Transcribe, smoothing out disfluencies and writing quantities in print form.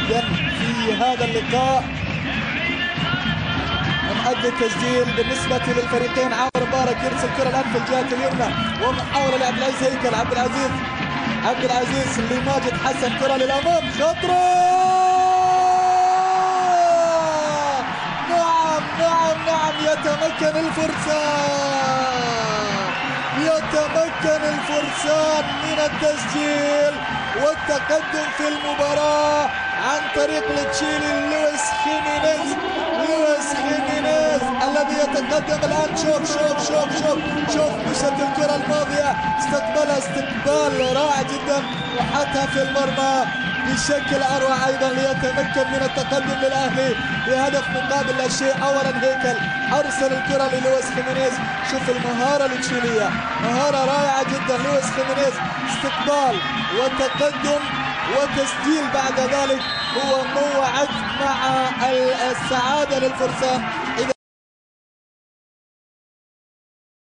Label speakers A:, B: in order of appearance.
A: جدا في هذا اللقاء من اجل التسجيل بالنسبه للفريقين. عامر مبارك يرسل كره الان في الجهه اليمنى ومحاوله لعبد العزيز هيكل. عبد العزيز لماجد حسن، كره للامام، خطره. نعم يتمكن الفرسان من التسجيل والتقدم في المباراة عن طريق التشيلي لويس خيمينيز الذي يتقدم الآن. شوف مشت الكرة الماضية، استقبلها استقبال رائع جدا وحطها في المرمى بشكل اروع ايضا ليتمكن من التقدم للاهلي بهدف مقابل لا شيء. اولا هيكل ارسل الكره للويس خيمينيز، شوف المهاره التشيليه، مهاره رائعه جدا. لويس خيمينيز استقبال وتقدم وتسجيل بعد ذلك، هو موعد مع السعاده للفرسان.